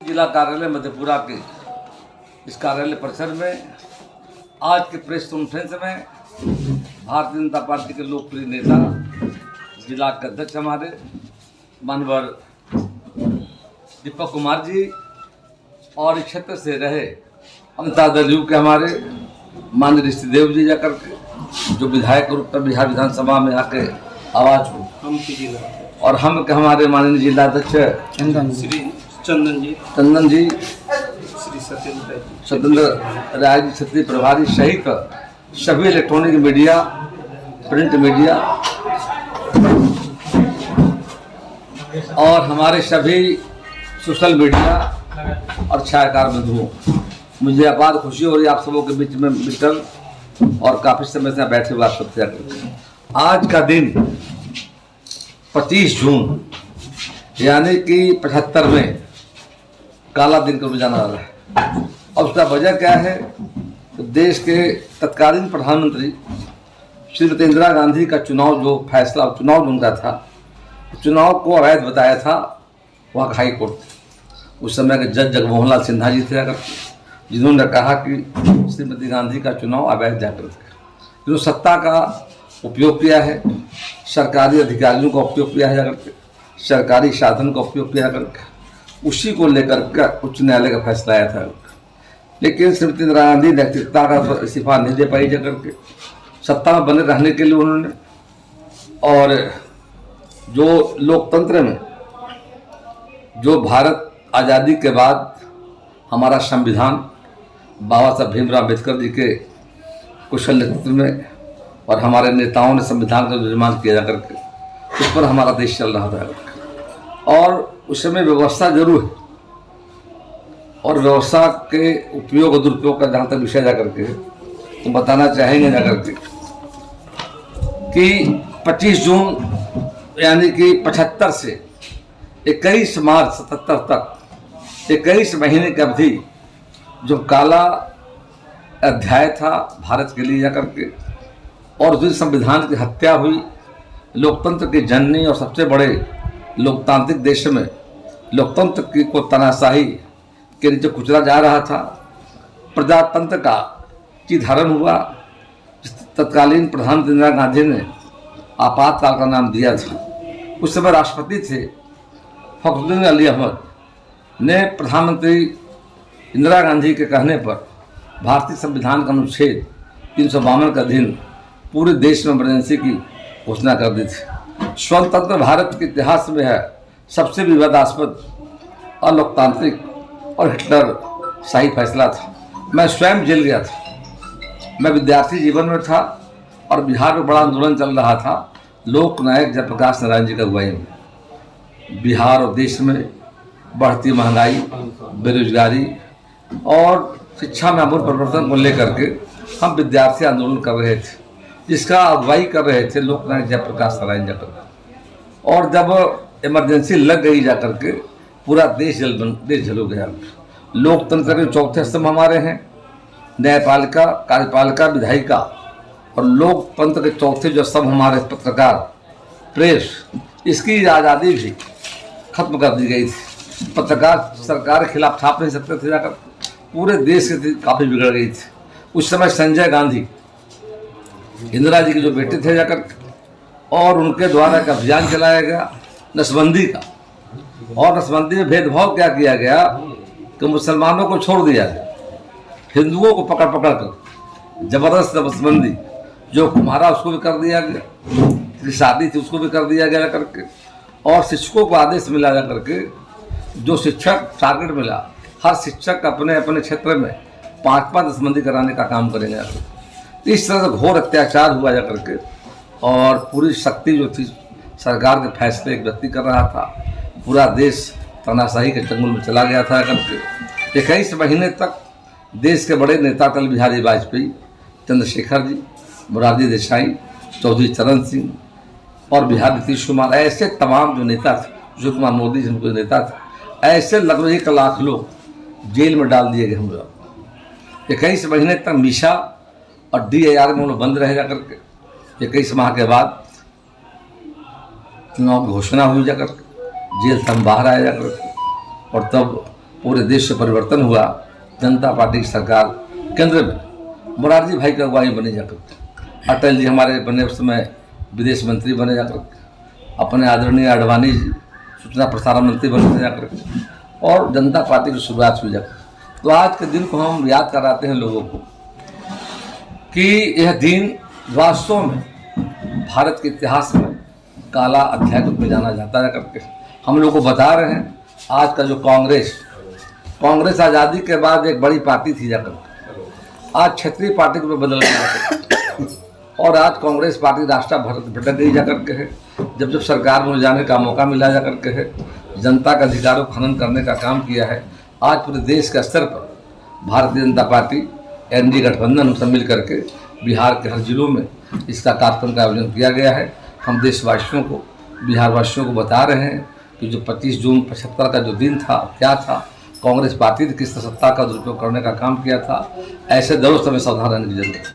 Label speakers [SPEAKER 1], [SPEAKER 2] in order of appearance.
[SPEAKER 1] जिला कार्यालय मधेपुरा के इस कार्यालय परिसर में आज के प्रेस कॉन्फ्रेंस में भारतीय जनता पार्टी के लोकप्रिय नेता जिला के अध्यक्ष हमारे मानवर दीपक कुमार जी और इस क्षेत्र से रहे अमिता दलयू के हमारे माननीय ऋषिदेव जी जाकर के जो विधायक रूप में बिहार विधानसभा में आके आवाज हो और हम के हमारे माननीय जिला अध्यक्ष
[SPEAKER 2] श्री
[SPEAKER 1] चंदन जी
[SPEAKER 2] श्री
[SPEAKER 1] सत्येंद्र राय जी क्षेत्रीय प्रभारी सहित सभी इलेक्ट्रॉनिक मीडिया प्रिंट मीडिया और हमारे सभी सोशल मीडिया और छायाकार बंधुओं, मुझे अपार खुशी हो रही है आप सबों के बीच में मिलकर और काफ़ी समय से बैठे हुए आप सबसे आकर। आज का दिन 25 जून यानी कि 75वें काला दिन को जाना वाला है। और उसका वजह क्या है तो देश के तत्कालीन प्रधानमंत्री श्रीमती इंदिरा गांधी का चुनाव जो फैसला चुनाव जो उनका था, चुनाव को अवैध बताया था वहाँ हाई कोर्ट। उस समय के जज जगमोहन लाल सिन्हा जी थे अगर जिन्होंने कहा कि श्रीमती गांधी का चुनाव अवैध जाकर जिन्होंने सत्ता का उपयोग किया है, सरकारी अधिकारियों का उपयोग किया है जाकर सरकारी साधन का उपयोग किया करके उसी को लेकर के उच्च न्यायालय का फैसला आया था। लेकिन श्रीमती इंदिरा गांधी नैतिकता का इस्तीफा नहीं दे पाई जाकर के सत्ता में बने रहने के लिए उन्होंने, और जो लोकतंत्र में जो भारत आज़ादी के बाद हमारा संविधान बाबा साहब भीमराव अम्बेडकर जी के कुशल नेतृत्व में और हमारे नेताओं ने संविधान का निर्माण किया जाकर के उस पर हमारा देश चल रहा था। और उस समय व्यवस्था जरूर है और व्यवस्था के उपयोग और दुरुपयोग का जहाँ तक विषय जाकर के तो बताना चाहेंगे जाकर के कि 25 जून यानी कि 75 से 21 मार्च 77 तक 21 महीने की अवधि जो काला अध्याय था भारत के लिए जाकर के, और जिस संविधान की हत्या हुई, लोकतंत्र की जननी और सबसे बड़े लोकतांत्रिक देश में लोकतंत्र की को तानाशाही के नीचे कुचला जा रहा था, प्रजातंत्र का चिधारण हुआ। तत्कालीन प्रधानमंत्री इंदिरा गांधी ने आपातकाल का नाम दिया था। उस समय राष्ट्रपति थे फखरुद्दीन अली अहमद ने प्रधानमंत्री इंदिरा गांधी के कहने पर भारतीय संविधान का अनुच्छेद 352 का अधीन पूरे देश में इमरजेंसी की घोषणा कर दी थी। स्वतंत्र भारत के इतिहास में है सबसे विवादास्पद अलोकतांत्रिक और हिटलर शाही फैसला था। मैं स्वयं जेल गया था, मैं विद्यार्थी जीवन में था और बिहार में बड़ा आंदोलन चल रहा था लोकनायक जयप्रकाश नारायण जी की अगुवाई में। बिहार और देश में बढ़ती महंगाई, बेरोजगारी और शिक्षा में आमूल परिवर्तन को लेकर के हम विद्यार्थी आंदोलन कर रहे थे, जिसका अगुवाई कर रहे थे लोकनायक जयप्रकाश नारायण जी। और जब इमरजेंसी लग गई जाकर के पूरा देश जल हो गया। लोकतंत्र के चौथे स्तंभ हमारे हैं, न्यायपालिका, कार्यपालिका, विधायिका, और लोकतंत्र के चौथे जो स्तंभ हमारे पत्रकार, प्रेस, इसकी आज़ादी भी खत्म कर दी गई थी। पत्रकार सरकार के खिलाफ छाप नहीं सकते थे जाकर, पूरे देश की काफ़ी बिगड़ गई थी। उस समय संजय गांधी इंदिरा जी के जो बेटे थे जाकर, और उनके द्वारा एक अभियान चलाया गया नसबंदी का, और नसबंदी में भेदभाव क्या किया गया कि मुसलमानों को छोड़ दिया गया, हिंदुओं को पकड़ पकड़ कर जबरदस्त नसबंदी, जो कुम्हारा उसको भी कर दिया गया, जिसकी शादी थी उसको भी कर दिया गया करके, और शिक्षकों को आदेश मिला जा करके जो शिक्षक टारगेट मिला हर शिक्षक अपने अपने क्षेत्र में 5-5 नसबंदी कराने का काम करेंगे। इस तरह से घोर अत्याचार हुआ जा करके, और पूरी शक्ति जो थी सरकार के फैसले एक व्यक्ति कर रहा था, पूरा देश तानाशाही के चंगुल में चला गया था करके। 21 महीने तक देश के बड़े नेता अटल बिहारी वाजपेयी, चंद्रशेखर जी, मोरारजी देसाई, चौधरी चरण सिंह और बिहार नीतीश कुमार, ऐसे तमाम जो नेता थे, जो कुमार मोदी जिनको नेता थे, ऐसे लगभग 1 लाख लोग जेल में डाल दिए गए हम लोग। 21 महीने तक मीशा और DIR में लोग बंद रहे जाकर के। 21 माह के बाद चुनाव की घोषणा हुई जाकर, जेल से हम बाहर आए जाकर, और तब पूरे देश से परिवर्तन हुआ। जनता पार्टी की सरकार केंद्र में मोरारजी भाई की अगुवाई बनी जाकर, अटल जी हमारे बने, उस समय विदेश मंत्री बने जाकर, अपने आदरणीय आडवाणी जी सूचना प्रसारण मंत्री बने जाकर, और जनता पार्टी की शुरुआत हुई जाकर। तो आज के दिन को हम याद कराते हैं लोगों को कि यह दिन वास्तव में भारत के इतिहास में काला अध्याय के रूप में जाना जाता है करके हम लोग को बता रहे हैं। आज का जो कांग्रेस आज़ादी के बाद एक बड़ी पार्टी थी जाकर, आज क्षेत्रीय पार्टी को बदल गया और आज कांग्रेस पार्टी राष्ट्र भटक गई जाकर के है। जब सरकार में जाने का मौका मिला जाकर के है, जनता का अधिकारों को हनन करने का काम किया है। आज पूरे देश के स्तर पर भारतीय जनता पार्टी एनडीए गठबंधन से मिल करके बिहार के हर जिलों में इसका कार्यक्रम का आयोजन किया गया है। हम देशवासियों को, बिहार वासियों को बता रहे हैं कि जो 25 जून 75 का जो दिन था, क्या था, कांग्रेस पार्टी ने किस सत्ता का दुरुपयोग करने का काम किया था। ऐसे दौर से हमें सावधान रहने की जरूरत है।